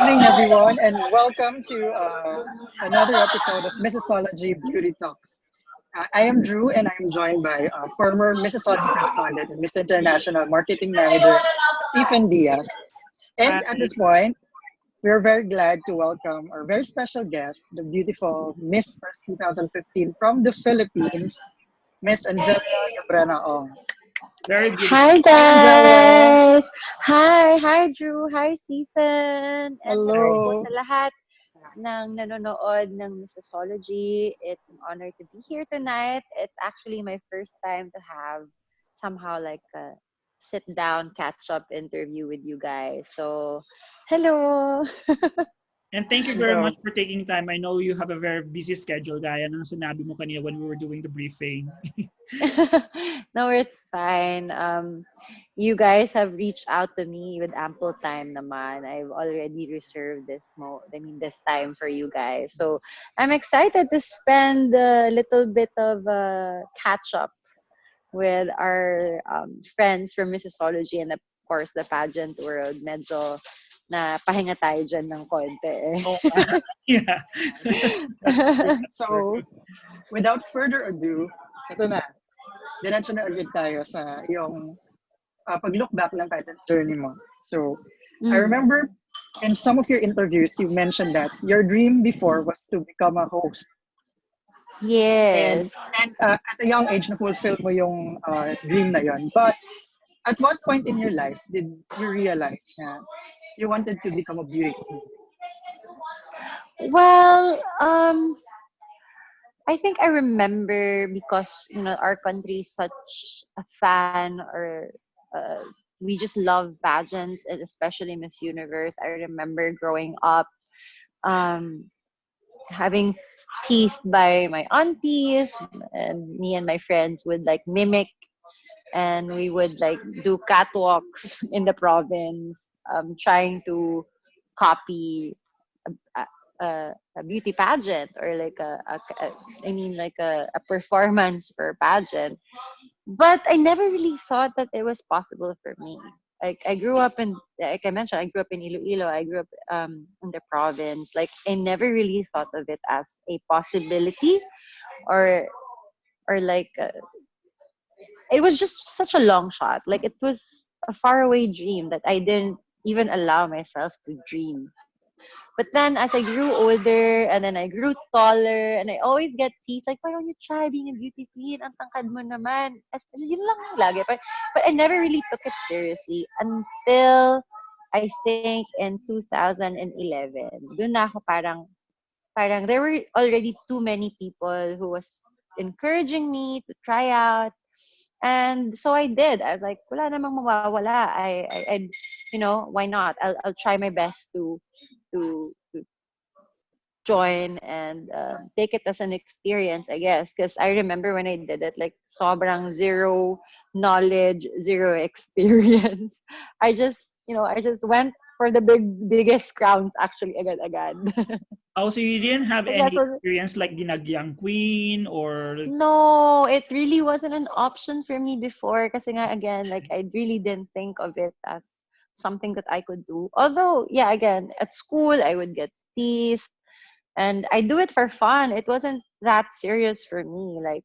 evening, everyone, and welcome to another episode of Missosology Beauty Talks. I am Drew, and I am joined by former Missosology correspondent and Miss International Marketing Manager Stephen Diaz. And at Hi. this point, we are very glad to welcome our very special guest, the beautiful Miss Earth 2015 from the Philippines, Miss Angelia Ong. Very beautiful. Hi Hi, Angelia. guys! Hi Drew! Hi Stephen! And hello po Hello. sa lahat ng nanonood ng Missosology. It's an honor to be here tonight. It's actually my first time to have somehow like a sit down catch up interview with you guys. So, hello! And thank you very much Hello. for taking time. I know you have a very busy schedule, gaya ng sinabi mo kanina when we were doing the briefing. No, it's fine. You guys have reached out to me with ample time naman. I've already reserved this time for you guys. So I'm excited to spend a little bit of catch up with our friends from Missosology and of course the pageant world. Medyo na pahinga tayo dyan ng konti eh. Oh, yeah. That's true. That's true. So, without further ado, ito na. Diretso na agad tayo sa iyong pag-look back ng pageant journey mo. So, I Mm. remember in some of your interviews, you mentioned that your dream before was to become a host. And, Yes. and at a young age, na-fulfill mo yung dream na yon. But at what point in your life did you realize na you wanted to become a beauty queen? Well, I think I remember because our country is such a fan or uh, we just love pageants and especially Miss Universe. I remember growing up um, having teased by my aunties and me and my friends would like mimic and we would like do catwalks in the province trying to copy a, a beauty pageant or like a performance for a pageant, but I never really thought that it was possible for me. Like I grew up in, like I mentioned, I grew up in Iloilo. I grew up in the province. Like I never really thought of it as a possibility, or like it was just such a long shot. Like it was a faraway dream that I didn't even allow myself to dream. But then as I grew older and then I grew taller and I always get teased like, why don't you try being a beauty queen? Ang tangkad mo naman. As, yun lang lagi. But I never really took it seriously until I think in 2011. Doon na ako parang there were already too many people who was encouraging me to try out. And so I did. I was like, wala namang mawawala. Why not? I'll try my best to join and take it as an experience, I guess. Because I remember when I did it, like sobrang zero knowledge, zero experience. I just went for the biggest crowns actually agad. Oh, so you didn't have That's any what. experience like Ginagyang Queen or No, it really wasn't an option for me before. Kasi nga, again, like I really didn't think of it as something that I could do. Although, yeah, again, at school I would get teased, and I do it for fun. It wasn't that serious for me. Like,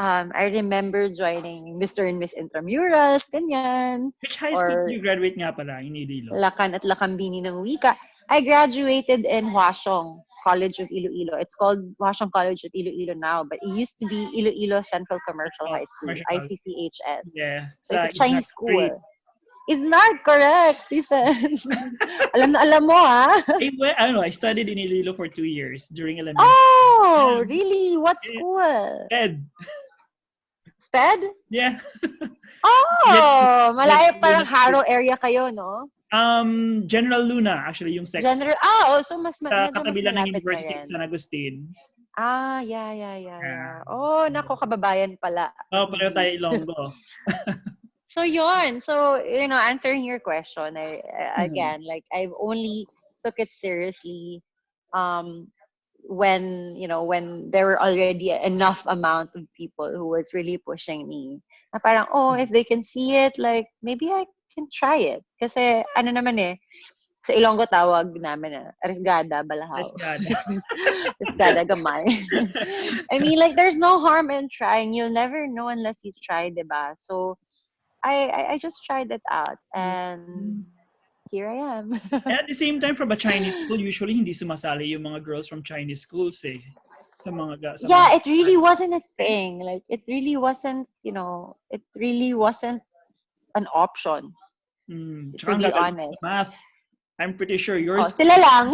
I remember joining Mr. and Miss Intramurals, ganyan, which high school did or you graduate nga pala in Iloilo? Lakan at Lakambini ng Wika. I graduated in Hwasong College of Iloilo. It's called Hwasong College of Iloilo now, but it used to be Iloilo Central Commercial Oh, High School, commercial college. ICCHS. Yeah, So it's sa a Chinese Ignat school. Street. Is not correct, Stephen. alam na alam mo, ha? I don't know, I studied in Iloilo for 2 years during elementary. Oh, really? What Yeah. school? Ed. SPED? Yeah. Oh, malayo Get parang Luna Haro Street. area kayo, no? General Luna, actually, yung section. So Sa medyo mas katabi lang ng malapit na University of rin. San Agustin. Yeah. Yeah. Oh, nako, kababayan pala. Oh, pareho tayo Ilonggo. So yun. So, answering your question, Mhm. again, like I've only took it seriously when there were already enough amount of people who was really pushing me. Na parang, if they can see it, like maybe I can try it. Kasi ano naman Sa Ilonggo tawag namin Arisgada, Balahaw. Yes, God. Arisgada, Gamay. I mean, like, there's no harm in trying. You'll never know unless you try, diba? So, I just tried it out, and Mm. here I am. And at the same time, from a Chinese school, usually hindi sumasali yung mga girls from Chinese schools eh. Sa mga Yeah, it really wasn't a thing. Like, it really wasn't, it really wasn't an option, Tsaka to ang be gagaling sa honest. math. I'm pretty sure Oh, yours. sila lang.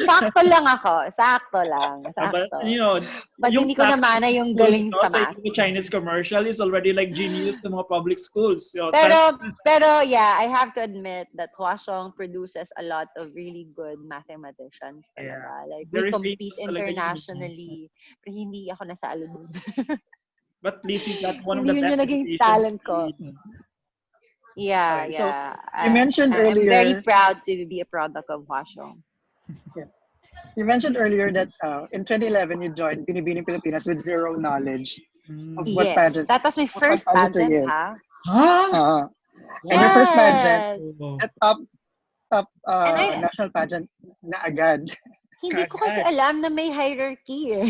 Sakto lang ako. Sakto lang. But, Sakto. you know, But yung hindi ko namana yung school, galing sa sa math. Chinese commercial is already like genius sa mga public schools. So, Pero yeah, I have to admit that Hwasong produces a lot of really good mathematicians yeah, talaga. Like, we very compete famous talaga yun. internationally. Pero hindi ako nasalo doon. But at least you got one of Hindi the yun best yung naging educations. talent ko. Yeah, Okay, so yeah. you mentioned I'm very earlier. proud to be a product of Hwasong. Yeah. You mentioned earlier that in 2011 you joined Bini Bini Pilipinas with zero knowledge of what Yes, pageants, that was my of what first pageantry pageant, is. ha? Huh? And your first pageant, Yes. Oh, a top And I national pageant na agad. hindi ko kasi kagad. alam na may hierarchy eh.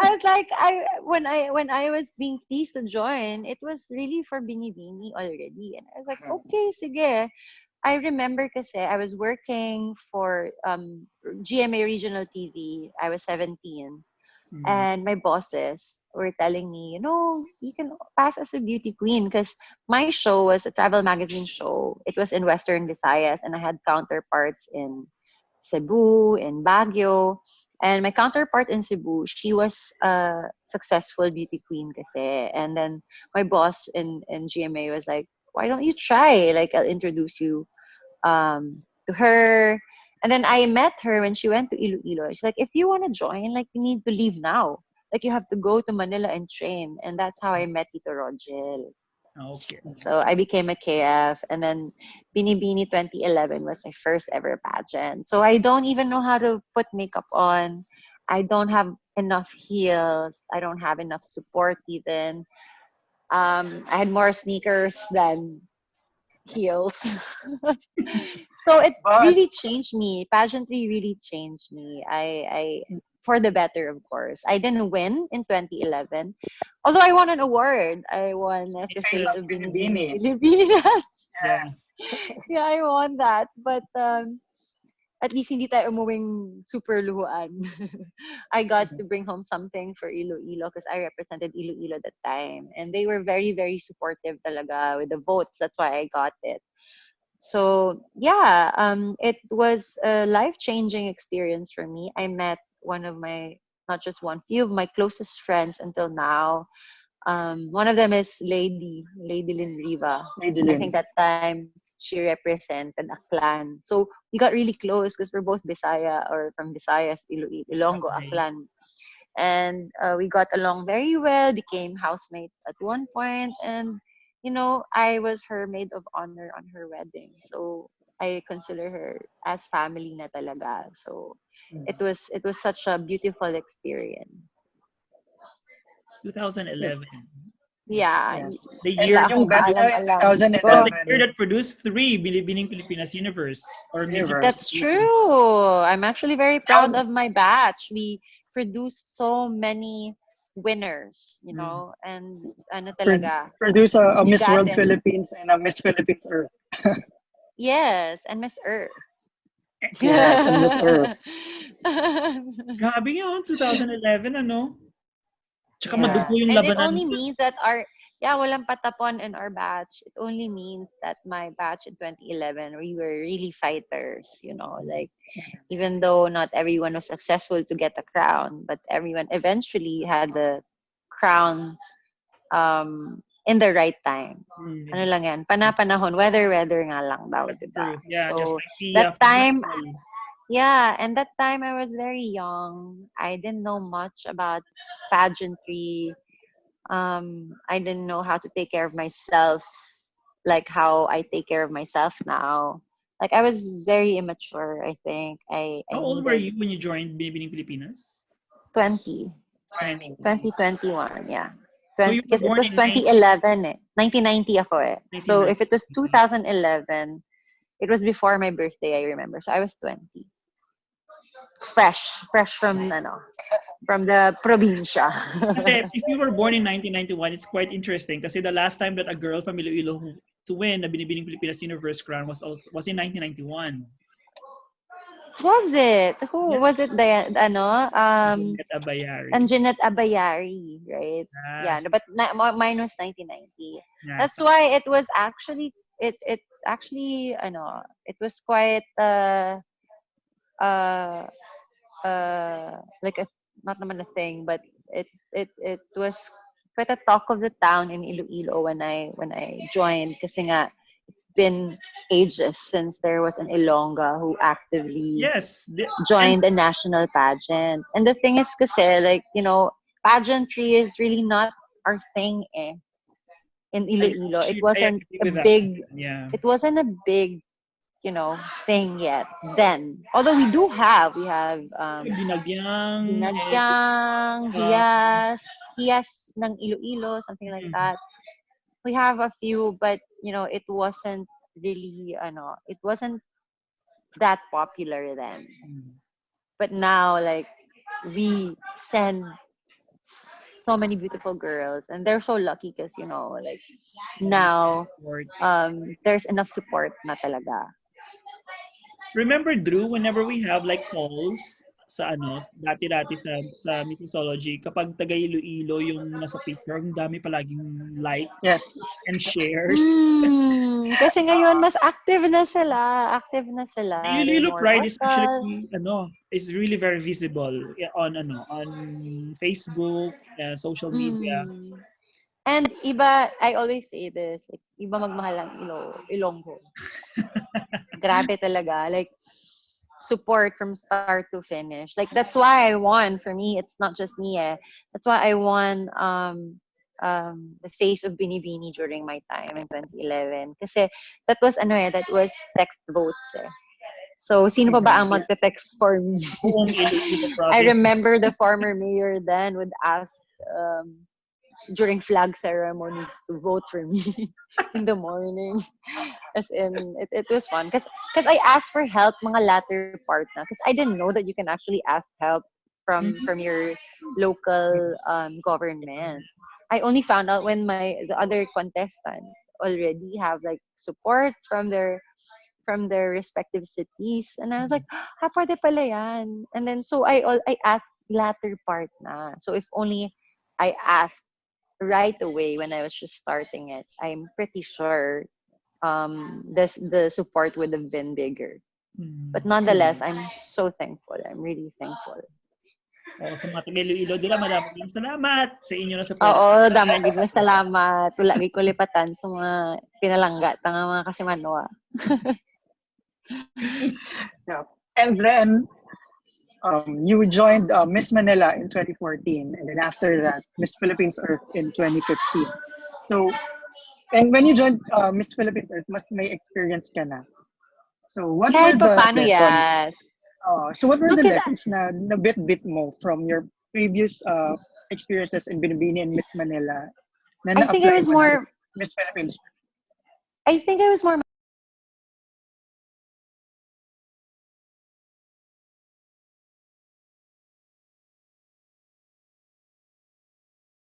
I was like, when I was being pleased to join, it was really for Bini Bini already. And I was like, okay, sige. I remember kasi I was working for GMA Regional TV. I was 17. And my bosses were telling me, you can pass as a beauty queen because my show was a travel magazine show. It was in Western Visayas, and I had counterparts in Cebu, in Baguio. And my counterpart in Cebu, she was a successful beauty queen kasi. And then my boss in GMA was like, why don't you try? Like, I'll introduce you to her. And then I met her when she went to Iloilo. She's like, if you want to join, like, you need to leave now. Like, you have to go to Manila and train. And that's how I met Tito Rogel. Okay. So I became a KF. And then Bini Bini 2011 was my first ever pageant. So I don't even know how to put makeup on. I don't have enough heels. I don't have enough support even. I had more sneakers than heels. So it But really changed me. Pageantry really changed me. I for the better, of course. I didn't win in 2011. Although I won an award. I won as the Face face of of Bini Bini Bini Bini. Pilipinas. Yeah. Yeah, I won that. But at least hindi tayo umuwing super luhuan. I got to bring home something for Iloilo because I represented Iloilo at that time. And they were very, very supportive talaga with the votes. That's why I got it. So yeah, it was a life-changing experience for me. I met one of my, not just one, few of my closest friends until now. One of them is Lady Lynn Riva. Lady I Lynn. think that time she represented a clan. So we got really close because we're both Bisaya or from Visayas, Ilonggo, Okay. Aklan. And we got along very well, became housemates at one point, and I was her maid of honor on her wedding. So I consider her as family na talaga. So it was such a beautiful experience. 2011. Yeah, Yes. The And year, wala yung akong batch na kaalam-alam. that's the 2011 year that produced 3 Binibining Pilipinas Universe or Miss Universe. That's Universe. true. I'm actually very proud Now, of my batch. We produced so many winners, Mm. and ano talaga, produce a Miss World bigatin. Philippines and a Miss Philippines Earth. Yes, and Miss Earth. Yes, and Miss Earth. Grabe yun, 2011, ano? Tsaka Yeah. madugo yung And it labanan. only means that walang patapon in our batch. It only means that my batch in 2011, we were really fighters, like, even though not everyone was successful to get a crown, but everyone eventually had the crown in the right time. Ano lang yan, panapanahon, weather nga lang daw, diba? True. Yeah, just So like the that time, festival. yeah, and that time I was very young. I didn't know much about pageantry. I didn't know how to take care of myself, like how I take care of myself now. Like, I was very immature, I think. How I old were you needed when you joined Binibining Pilipinas? 20, 20. 2021, yeah. So you were Because it born was in 2011 eh. 1990 ako eh. So if 1990. it was 2011, it was before my birthday, I remember. So I was 20. Fresh from the probinsya. Kasi if you were born in 1991, it's quite interesting kasi the last time that a girl from Iloilo to win the Bini Bini Pilipinas Universe crown was in 1991. Was it? Who Yeah. was it? The Jeanette Abayari. and Jeanette Abayari, right? Yeah, Yes. no, but mine was 1990. Yes. That's why it was actually it actually it was quite uh like a not naman a thing, but it was quite a talk of the town in Iloilo when I joined kasi nga it's been ages since there was an Ilongga who actively Yes. And joined a national pageant. And the thing is kasi like, pageantry is really not our thing eh in Iloilo. I agree with that. Yeah. It wasn't a big thing yet then. Although we have Binagyang. Binagyang, Hiyas ng Iloilo, something like that. We have a few, but it wasn't really it wasn't that popular then. But now like we send so many beautiful girls and they're so lucky because like now there's enough support na talaga. Remember, Drew, whenever we have like polls sa dati-dati sa Missosology, kapag taga Iloilo yung nasa picture, ang dami palaging like Yes. and shares. Kasi ngayon mas active na sila. The They're Iloilo more pride is vocal. actually is really very visible on Facebook, social media. And iba, I always say this, like, iba magmahal ang Ilonggo. Grabe talaga. Like, support from start to finish. Like, that's why I won. For me, it's not just me eh. That's why I won the face of Bini Bini during my time in 2011. Kasi that was text votes eh. So, sino pa ba ang magte-text for me? Buong Iloilo I province. remember the former mayor then would ask during flag ceremonies to vote for me in the morning. As in, it was fun. Because I asked for help mga latter part na. Because I didn't know that you can actually ask help from your local government. I only found out when the other contestants already have like supports from their respective cities, and I was like, pwede pala yan. And then so I asked latter part na. So if only I asked right away when I was just starting it, I'm pretty sure the support would have been bigger. But nonetheless, I'm so thankful. I'm really thankful. Sa mga taga-Iloilo, maraming salamat sa inyo na support. Oo, daming gid salamat. Wala gid ko lipatan sa mga pinalangga tanga mga kasimanwa. Yeah. And then you joined Miss Manila in 2014, and then after that, Miss Philippines Earth in 2015. So, and when you joined Miss Philippines Earth, mas may experience ka na. So, what were the lessons? Yes. So, what were the lessons na bit mo from your previous experiences in Binibini and Miss Manila? I think it was more. Miss Philippines. I think I was more